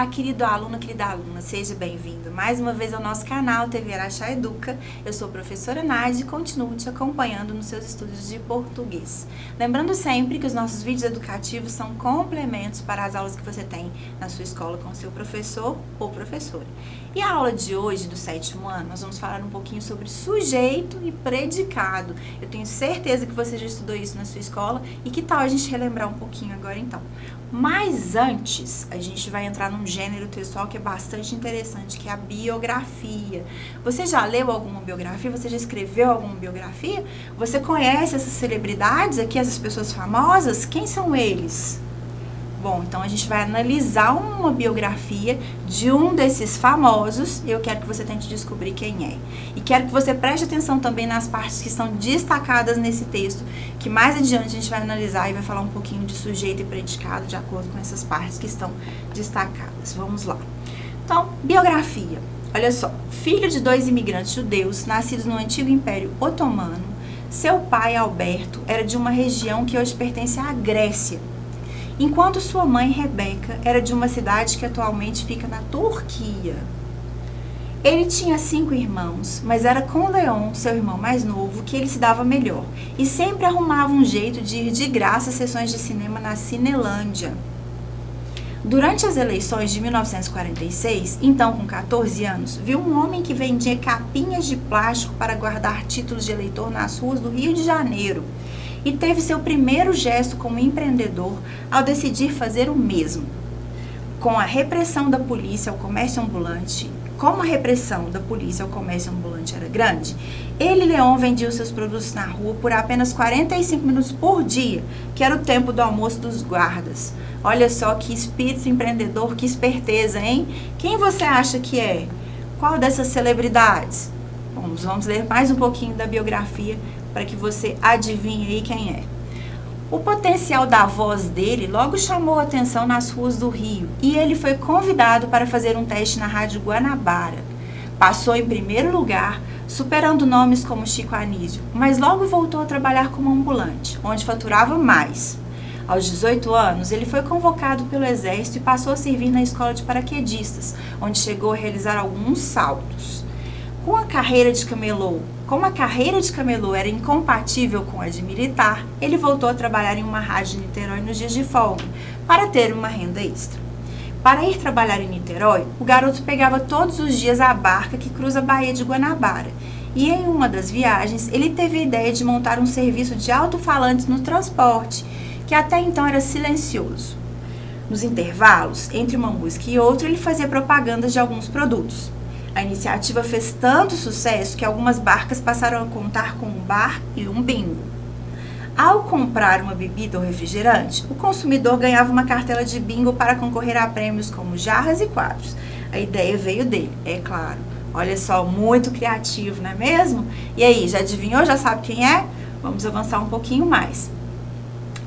querido aluno, querida aluna, seja bem-vindo mais uma vez ao nosso canal TV Araxá Educa. Eu sou a professora Nádia e continuo te acompanhando nos seus estudos de português. Lembrando sempre que os nossos vídeos educativos são complementos para as aulas que você tem na sua escola com seu professor ou professora. E a aula de hoje, do 7º ano, nós vamos falar um pouquinho sobre sujeito e predicado. Eu tenho certeza que você já estudou isso na sua escola e que tal a gente relembrar um pouquinho agora então. Mas antes, a gente vai entrar num gênero textual que é bastante interessante, que é a biografia. Você já leu alguma biografia? Você já escreveu alguma biografia? Você conhece essas celebridades aqui, essas pessoas famosas? Quem são eles? Bom, então a gente vai analisar uma biografia de um desses famosos e eu quero que você tente descobrir quem é. E quero que você preste atenção também nas partes que estão destacadas nesse texto, que mais adiante a gente vai analisar e vai falar um pouquinho de sujeito e predicado de acordo com essas partes que estão destacadas. Vamos lá. Então, biografia. Olha só, filho de 2 imigrantes judeus nascidos no antigo Império Otomano, seu pai, Alberto, era de uma região que hoje pertence à Grécia, enquanto sua mãe, Rebeca, era de uma cidade que atualmente fica na Turquia. Ele tinha 5 irmãos, mas era com Leon, seu irmão mais novo, que ele se dava melhor, e sempre arrumava um jeito de ir de graça às sessões de cinema na Cinelândia. Durante as eleições de 1946, então com 14 anos, viu um homem que vendia capinhas de plástico para guardar títulos de eleitor nas ruas do Rio de Janeiro, e teve seu primeiro gesto como empreendedor ao decidir fazer o mesmo. Com a repressão da polícia ao comércio ambulante, como a repressão da polícia ao comércio ambulante era grande, ele e Leon vendiam seus produtos na rua por apenas 45 minutos por dia, que era o tempo do almoço dos guardas. Olha só que espírito empreendedor, que esperteza, hein? Quem você acha que é? Qual dessas celebridades? Bom, vamos ler mais um pouquinho da biografia para que você adivinhe aí quem é. O potencial da voz dele logo chamou a atenção nas ruas do Rio e ele foi convidado para fazer um teste na Rádio Guanabara. Passou em primeiro lugar, superando nomes como Chico Anísio, mas logo voltou a trabalhar como ambulante, onde faturava mais. Aos 18 anos, ele foi convocado pelo Exército e passou a servir na escola de paraquedistas, onde chegou a realizar alguns saltos. Como a carreira de camelô era incompatível com a de militar, ele voltou a trabalhar em uma rádio em Niterói nos dias de folga, para ter uma renda extra. Para ir trabalhar em Niterói, o garoto pegava todos os dias a barca que cruza a Baía de Guanabara, e em uma das viagens ele teve a ideia de montar um serviço de alto-falantes no transporte, que até então era silencioso. Nos intervalos, entre uma música e outra, ele fazia propagandas de alguns produtos. A iniciativa fez tanto sucesso que algumas barcas passaram a contar com um bar e um bingo. Ao comprar uma bebida ou refrigerante, o consumidor ganhava uma cartela de bingo para concorrer a prêmios como jarras e quadros. A ideia veio dele, é claro. Olha só, muito criativo, não é mesmo? E aí, já adivinhou? Já sabe quem é? Vamos avançar um pouquinho mais.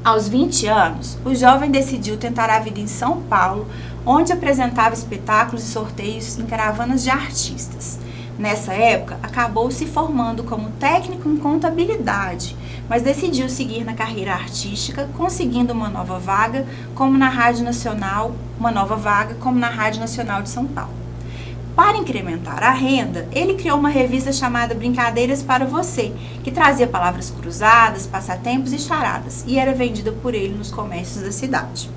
Aos 20 anos, o jovem decidiu tentar a vida em São Paulo, onde apresentava espetáculos e sorteios em caravanas de artistas. Nessa época, acabou se formando como técnico em contabilidade, mas decidiu seguir na carreira artística, conseguindo uma nova vaga como na Rádio Nacional de São Paulo. Para incrementar a renda, ele criou uma revista chamada Brincadeiras para Você, que trazia palavras cruzadas, passatempos e charadas, e era vendida por ele nos comércios da cidade.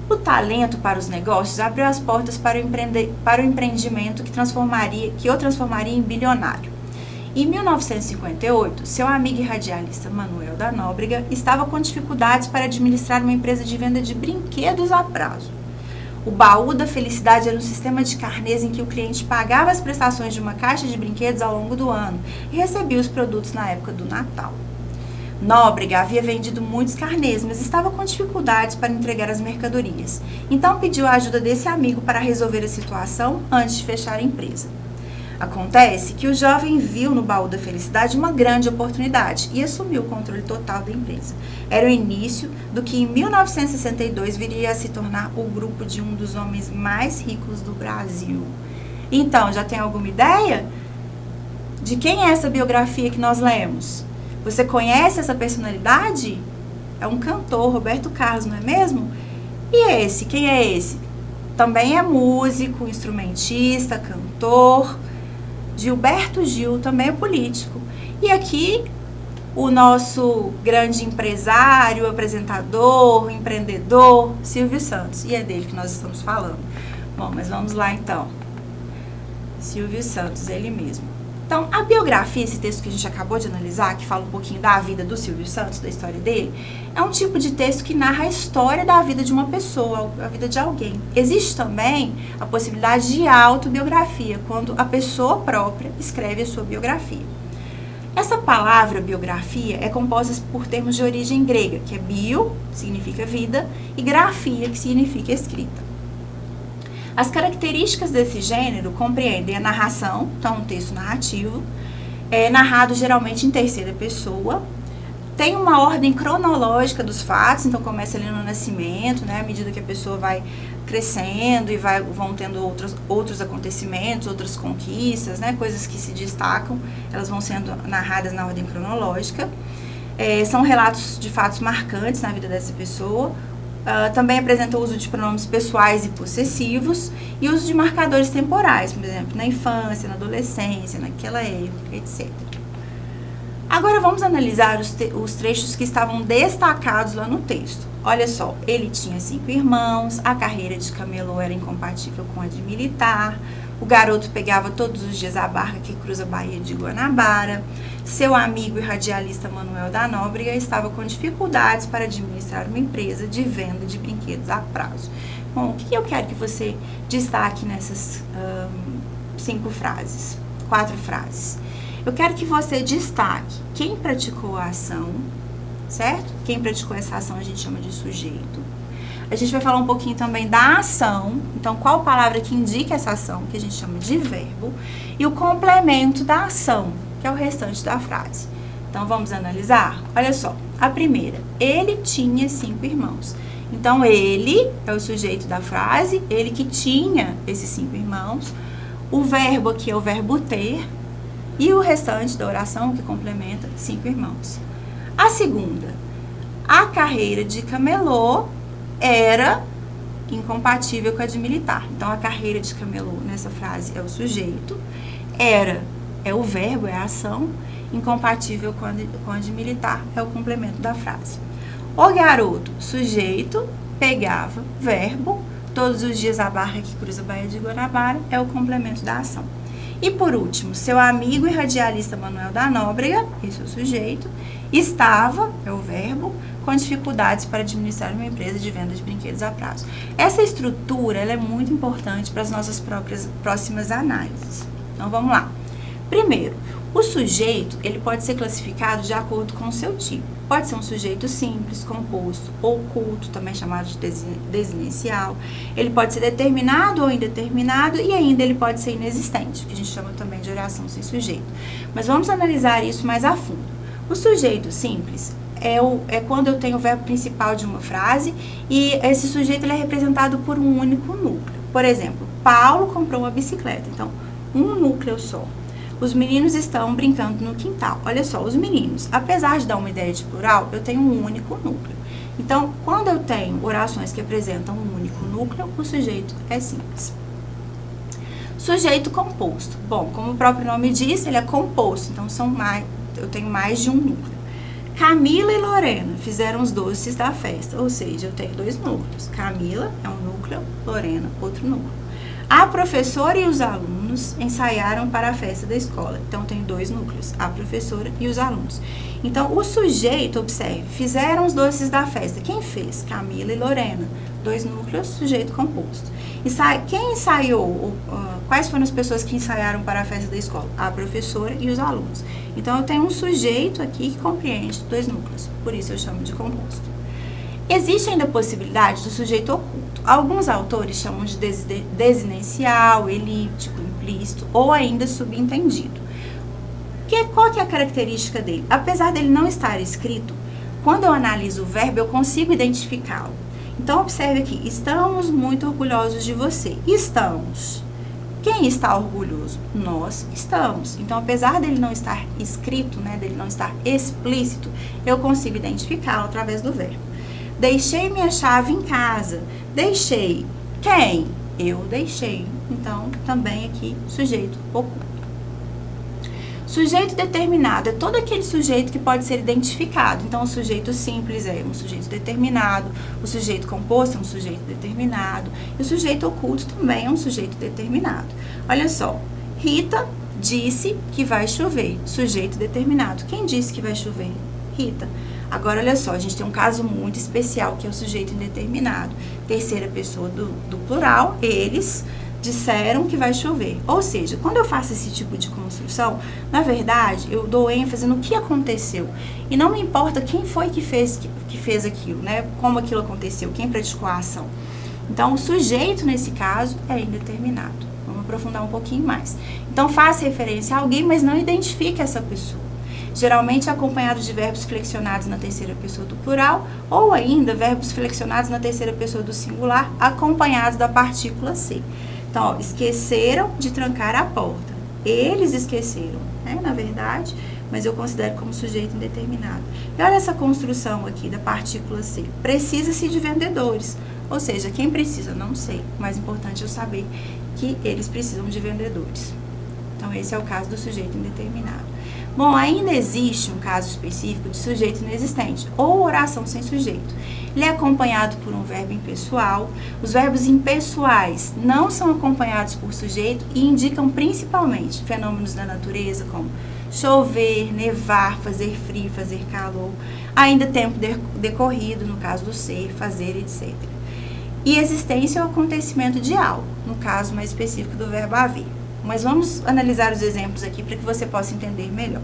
O talento para os negócios abriu as portas para o empreendimento que o transformaria em bilionário. Em 1958, seu amigo e radialista Manuel da Nóbrega estava com dificuldades para administrar uma empresa de venda de brinquedos a prazo. O baú da felicidade era um sistema de carnês em que o cliente pagava as prestações de uma caixa de brinquedos ao longo do ano e recebia os produtos na época do Natal. Nóbrega havia vendido muitos carnês, mas estava com dificuldades para entregar as mercadorias. Então pediu a ajuda desse amigo para resolver a situação antes de fechar a empresa. Acontece que o jovem viu no baú da felicidade uma grande oportunidade e assumiu o controle total da empresa. Era o início do que em 1962 viria a se tornar o grupo de um dos homens mais ricos do Brasil. Então, já tem alguma ideia de quem é essa biografia que nós lemos? Você conhece essa personalidade? É um cantor, Roberto Carlos, não é mesmo? E esse? Quem é esse? também é músico, instrumentista, cantor. Gilberto Gil também é político. E aqui o nosso grande empresário, apresentador, empreendedor, Silvio Santos. E é dele que nós estamos falando. Bom, mas vamos lá então. Silvio Santos, ele mesmo. Então, a biografia, esse texto que a gente acabou de analisar, que fala um pouquinho da vida do Silvio Santos, da história dele, é um tipo de texto que narra a história da vida de uma pessoa, a vida de alguém. Existe também a possibilidade de autobiografia, quando a pessoa própria escreve a sua biografia. Essa palavra biografia é composta por termos de origem grega, que é bio, que significa vida, e grafia, que significa escrita. As características desse gênero compreendem a narração, então um texto narrativo, narrado geralmente em terceira pessoa, tem uma ordem cronológica dos fatos, então começa ali no nascimento, né, à medida que a pessoa vai crescendo e vão tendo outros acontecimentos, outras conquistas, né, coisas que se destacam, elas vão sendo narradas na ordem cronológica. São relatos de fatos marcantes na vida dessa pessoa. Também apresenta o uso de pronomes pessoais e possessivos e uso de marcadores temporais, por exemplo, na infância, na adolescência, naquela época, etc. Agora vamos analisar os trechos que estavam destacados lá no texto. Olha só, ele tinha 5 irmãos, a carreira de camelô era incompatível com a de militar, o garoto pegava todos os dias a barca que cruza a Baía de Guanabara, seu amigo e radialista Manuel da Nóbrega estava com dificuldades para administrar uma empresa de venda de brinquedos a prazo. Bom, o que eu quero que você destaque nessas 4 frases? Eu quero que você destaque quem praticou a ação, certo? Quem praticou essa ação a gente chama de sujeito. A gente vai falar um pouquinho também da ação, então qual palavra que indica essa ação, que a gente chama de verbo, e o complemento da ação, que é o restante da frase. Então vamos analisar? Olha só, a primeira, ele tinha 5 irmãos. Então ele é o sujeito da frase, ele que tinha esses 5 irmãos. O verbo aqui é o verbo ter, e o restante da oração que complementa 5 irmãos. A segunda, a carreira de camelô era incompatível com a de militar. Então, a carreira de camelô nessa frase é o sujeito, era é o verbo, é a ação, incompatível com a de militar é o complemento da frase. O garoto, sujeito, pegava, verbo, todos os dias a barca que cruza a Baía de Guanabara é o complemento da ação. E por último, seu amigo e radialista Manuel da Nóbrega, esse é o sujeito, estava, é o verbo, com dificuldades para administrar uma empresa de venda de brinquedos a prazo. Essa estrutura ela é muito importante para as nossas próximas análises. Então, vamos lá. Primeiro, o sujeito ele pode ser classificado de acordo com o seu tipo. Pode ser um sujeito simples, composto, oculto, também chamado de desinencial. Ele pode ser determinado ou indeterminado e ainda ele pode ser inexistente, que a gente chama também de oração sem sujeito. Mas vamos analisar isso mais a fundo. O sujeito simples é quando eu tenho o verbo principal de uma frase e esse sujeito ele é representado por um único núcleo. Por exemplo, Paulo comprou uma bicicleta, então um núcleo só. Os meninos estão brincando no quintal. Olha só, os meninos, apesar de dar uma ideia de plural, eu tenho um único núcleo. Então, quando eu tenho orações que apresentam um único núcleo, o sujeito é simples. Sujeito composto. Bom, como o próprio nome diz, ele é composto, então eu tenho mais de um núcleo. Camila e Lorena fizeram os doces da festa, ou seja, eu tenho 2 núcleos. Camila é um núcleo, Lorena, outro núcleo. A professora e os alunos ensaiaram para a festa da escola. Então, tem 2 núcleos, a professora e os alunos. Então, o sujeito, observe, fizeram os doces da festa. Quem fez? Camila e Lorena. 2 núcleos, sujeito composto. Quem ensaiou? Quais foram as pessoas que ensaiaram para a festa da escola? A professora e os alunos. Então, eu tenho um sujeito aqui que compreende 2 núcleos. Por isso, eu chamo de composto. Existe ainda a possibilidade do sujeito oculto. Alguns autores chamam de desinencial, elíptico, implícito ou ainda subentendido. Qual que é a característica dele? Apesar dele não estar escrito, quando eu analiso o verbo, eu consigo identificá-lo. Então, observe aqui, estamos muito orgulhosos de você. Estamos. Quem está orgulhoso? Nós estamos. Então, apesar dele não estar escrito, dele não estar explícito, eu consigo identificá-lo através do verbo. Deixei minha chave em casa. Deixei quem? Eu deixei. Então, também aqui, sujeito oculto. Sujeito determinado é todo aquele sujeito que pode ser identificado. Então, o sujeito simples é um sujeito determinado, o sujeito composto é um sujeito determinado, e o sujeito oculto também é um sujeito determinado. Olha só, Rita disse que vai chover, sujeito determinado. Quem disse que vai chover? Rita. Agora, olha só, a gente tem um caso muito especial, que é o sujeito indeterminado. Terceira pessoa do plural, eles disseram que vai chover. Ou seja, quando eu faço esse tipo de construção, na verdade, eu dou ênfase no que aconteceu. E não me importa quem foi que fez aquilo, né? Como aquilo aconteceu, quem praticou a ação. Então, o sujeito, nesse caso, é indeterminado. Vamos aprofundar um pouquinho mais. Então, faça referência a alguém, mas não identifique essa pessoa. Geralmente acompanhado de verbos flexionados na terceira pessoa do plural, ou ainda verbos flexionados na terceira pessoa do singular, acompanhados da partícula ser. Então, ó, esqueceram de trancar a porta. Eles esqueceram, né, na verdade, mas eu considero como sujeito indeterminado. E olha essa construção aqui da partícula ser. Precisa-se de vendedores. Ou seja, quem precisa, não sei. O mais importante é eu saber que eles precisam de vendedores. Então, esse é o caso do sujeito indeterminado. Bom, ainda existe um caso específico de sujeito inexistente, ou oração sem sujeito. Ele é acompanhado por um verbo impessoal. Os verbos impessoais não são acompanhados por sujeito e indicam principalmente fenômenos da natureza, como chover, nevar, fazer frio, fazer calor, ainda tempo decorrido, no caso do ser, fazer, etc. E existência é o acontecimento de algo, no caso mais específico do verbo haver. Mas vamos analisar os exemplos aqui para que você possa entender melhor.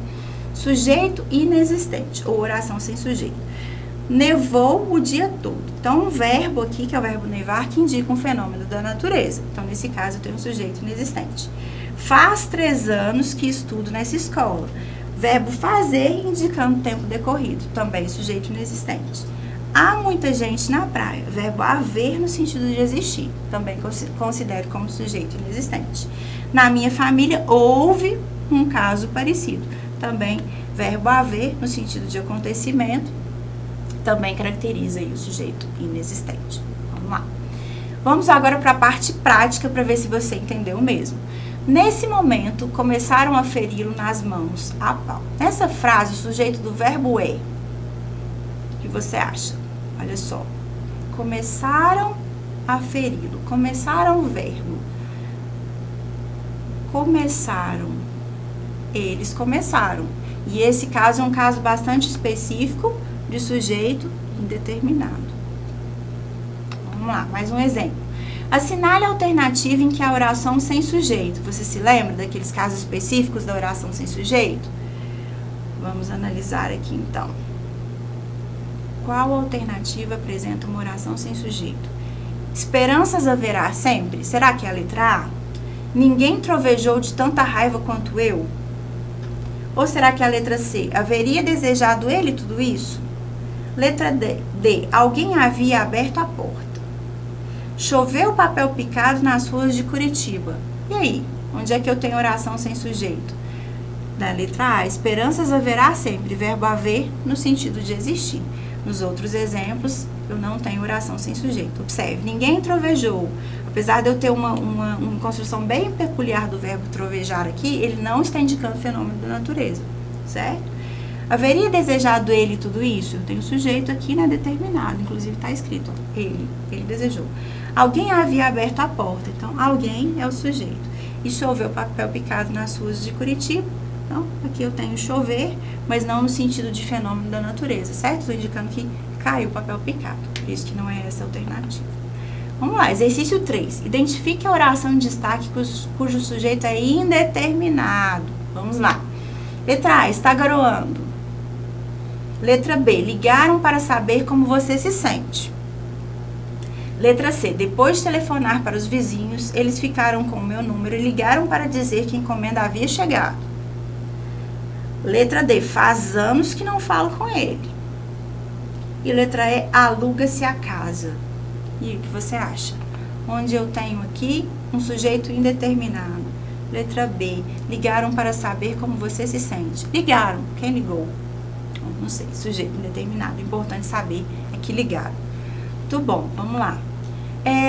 Sujeito inexistente, ou oração sem sujeito. Nevou o dia todo. Então, um verbo aqui, que é o verbo nevar, que indica um fenômeno da natureza. Então, nesse caso, eu tenho um sujeito inexistente. Faz 3 anos que estudo nessa escola. Verbo fazer, indicando tempo decorrido. Também sujeito inexistente. Há muita gente na praia. Verbo haver no sentido de existir. Também considero como sujeito inexistente. Na minha família, houve um caso parecido. Também, verbo haver, no sentido de acontecimento, também caracteriza aí o sujeito inexistente. Vamos lá. Vamos agora para a parte prática, para ver se você entendeu mesmo. Nesse momento, começaram a feri-lo nas mãos a pau. Nessa frase, o sujeito do verbo é. O que você acha? Olha só. Começaram a feri-lo. Começaram o verbo. Começaram. Eles começaram. E esse caso é um caso bastante específico de sujeito indeterminado. Vamos lá, mais um exemplo. Assinale a alternativa em que a oração sem sujeito. Você se lembra daqueles casos específicos da oração sem sujeito? Vamos analisar aqui então. Qual alternativa apresenta uma oração sem sujeito? Esperanças haverá sempre? Será que é a letra A? Ninguém trovejou de tanta raiva quanto eu? Ou será que é a letra C? Haveria desejado ele tudo isso? Letra D. Alguém havia aberto a porta. Choveu papel picado nas ruas de Curitiba. E aí? Onde é que eu tenho oração sem sujeito? Da letra A, esperanças haverá sempre, verbo haver no sentido de existir. Nos outros exemplos, eu não tenho oração sem sujeito. Observe, ninguém trovejou. Apesar de eu ter uma construção bem peculiar do verbo trovejar aqui, ele não está indicando fenômeno da natureza, certo? Haveria desejado ele tudo isso? Eu tenho sujeito aqui, né, determinado, inclusive está escrito, ó, ele desejou. Alguém havia aberto a porta, então alguém é o sujeito. E choveu papel picado nas ruas de Curitiba, então aqui eu tenho chover, mas não no sentido de fenômeno da natureza, certo? Estou indicando que caiu papel picado, por isso que não é essa a alternativa. Vamos lá, exercício 3. Identifique a oração em destaque cujo sujeito é indeterminado. Vamos lá. Letra A, está garoando. Letra B, ligaram para saber como você se sente. Letra C, depois de telefonar para os vizinhos, eles ficaram com o meu número e ligaram para dizer que a encomenda havia chegado. Letra D, faz anos que não falo com ele. E letra E, aluga-se a casa. E o que você acha? Onde eu tenho aqui um sujeito indeterminado. Letra B, ligaram para saber como você se sente. Ligaram, quem ligou? Não sei, sujeito indeterminado. O importante saber é que ligaram. Muito bom, vamos lá.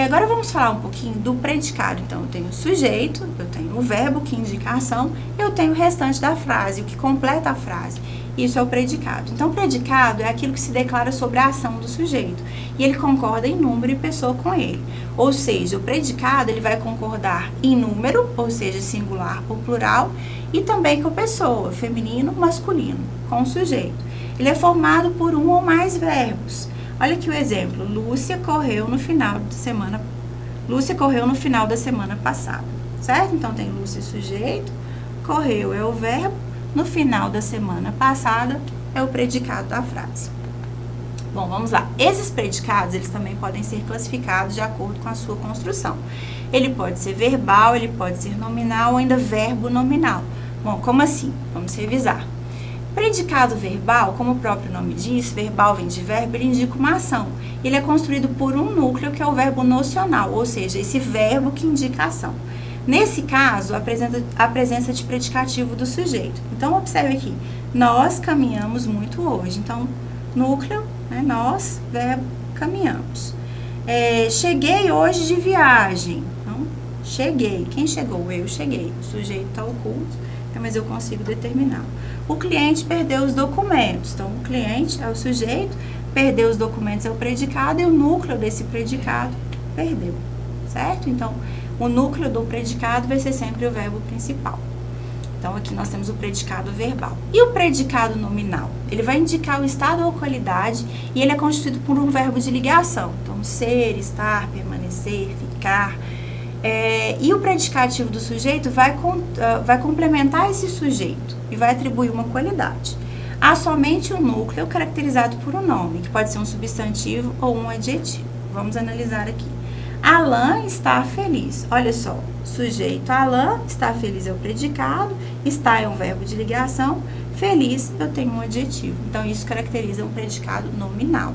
Agora vamos falar um pouquinho do predicado. Então, eu tenho o sujeito, eu tenho o verbo, que indica a ação, eu tenho o restante da frase, o que completa a frase. Isso é o predicado. Então, o predicado é aquilo que se declara sobre a ação do sujeito. E ele concorda em número e pessoa com ele. Ou seja, o predicado ele vai concordar em número, ou seja, singular ou plural, e também com pessoa, feminino, masculino, com o sujeito. Ele é formado por um ou mais verbos. Olha aqui o exemplo. Lúcia correu no final da semana passada. Certo? Então, tem Lúcia sujeito, correu é o verbo, no final da semana passada é o predicado da frase. Bom, vamos lá. Esses predicados, eles também podem ser classificados de acordo com a sua construção. Ele pode ser verbal, ele pode ser nominal ou ainda verbo nominal. Bom, como assim? Vamos revisar. Predicado verbal, como o próprio nome diz, verbal vem de verbo, ele indica uma ação. Ele é construído por um núcleo que é o verbo nocional, ou seja, esse verbo que indica a ação. Nesse caso, apresenta a presença de predicativo do sujeito. Então, observe aqui, nós caminhamos muito hoje. Então, núcleo, né, nós, verbo, caminhamos. Cheguei hoje de viagem. Então, cheguei. Quem chegou? Eu cheguei. O sujeito está oculto, mas eu consigo determinar. O cliente perdeu os documentos. Então, o cliente é o sujeito, perdeu os documentos é o predicado e o núcleo desse predicado perdeu. Certo? Então, o núcleo do predicado vai ser sempre o verbo principal. Então, aqui nós temos o predicado verbal. E o predicado nominal? Ele vai indicar o estado ou qualidade e ele é constituído por um verbo de ligação. Então, ser, estar, permanecer, ficar. E o predicativo do sujeito vai complementar esse sujeito e vai atribuir uma qualidade. Há somente um núcleo caracterizado por um nome, que pode ser um substantivo ou um adjetivo. Vamos analisar aqui. Alain está feliz. Olha só, sujeito Alain, está feliz é o predicado, está é um verbo de ligação, feliz eu tenho um adjetivo. Então, isso caracteriza um predicado nominal.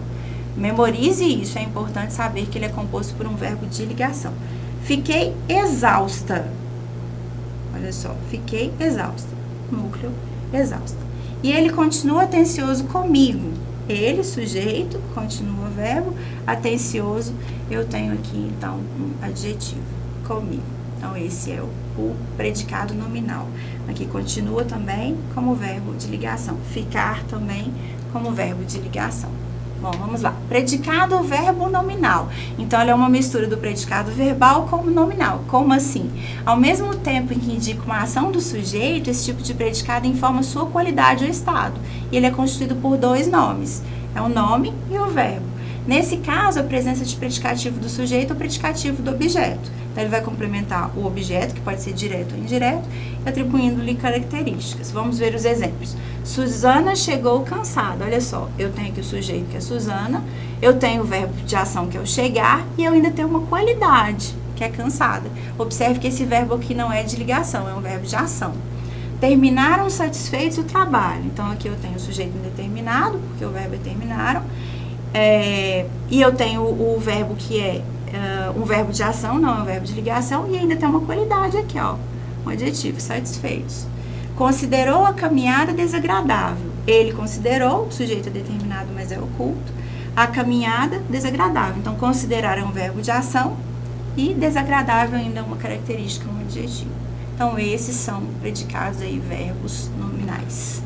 Memorize isso, é importante saber que ele é composto por um verbo de ligação. Fiquei exausta. Olha só, fiquei exausta. Núcleo, exausta. E ele continua atencioso comigo. Ele, sujeito, continua verbo, atencioso, eu tenho aqui, então, um adjetivo, comigo. Então, esse é o predicado nominal. Aqui continua também como verbo de ligação. Ficar também como verbo de ligação. Bom, vamos lá. Predicado verbo nominal. Então, ele é uma mistura do predicado verbal com o nominal. Como assim? Ao mesmo tempo em que indica uma ação do sujeito, esse tipo de predicado informa sua qualidade ou estado. E ele é constituído por dois nomes. É o nome e o verbo. Nesse caso, a presença de predicativo do sujeito ou predicativo do objeto. Então, ele vai complementar o objeto, que pode ser direto ou indireto, atribuindo-lhe características. Vamos ver os exemplos. Suzana chegou cansada. Olha só, eu tenho aqui o sujeito, que é Suzana, eu tenho o verbo de ação, que é o chegar, e eu ainda tenho uma qualidade, que é cansada. Observe que esse verbo aqui não é de ligação, é um verbo de ação. Terminaram satisfeitos o trabalho. Então, aqui eu tenho o sujeito indeterminado, porque o verbo é terminaram, e eu tenho o verbo que é um verbo de ação, não é um verbo de ligação, e ainda tem uma qualidade aqui, ó, um adjetivo, satisfeitos. Considerou a caminhada desagradável. Ele considerou, o sujeito é determinado, mas é oculto, a caminhada desagradável. Então, considerar é um verbo de ação e desagradável ainda é uma característica, um adjetivo. Então, esses são predicados aí, verbos nominais.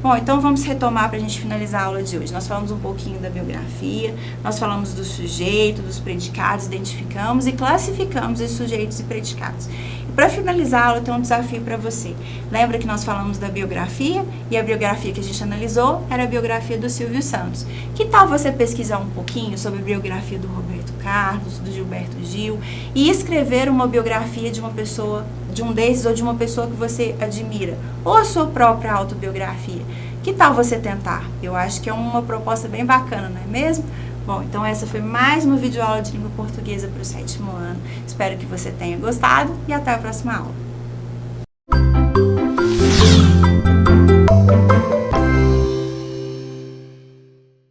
Bom, então vamos retomar para a gente finalizar a aula de hoje. Nós falamos um pouquinho da biografia, nós falamos do sujeito, dos predicados, identificamos e classificamos esses sujeitos e predicados. E para finalizar a aula, eu tenho um desafio para você. Lembra que nós falamos da biografia? E a biografia que a gente analisou era a biografia do Silvio Santos. Que tal você pesquisar um pouquinho sobre a biografia do Roberto Carlos, do Gilberto Gil, e escrever uma biografia de uma pessoa, de um desses ou de uma pessoa que você admira, ou a sua própria autobiografia? Que tal você tentar? Eu acho que é uma proposta bem bacana, não é mesmo? Bom, então essa foi mais uma videoaula de língua portuguesa para o 7º ano. Espero que você tenha gostado e até a próxima aula.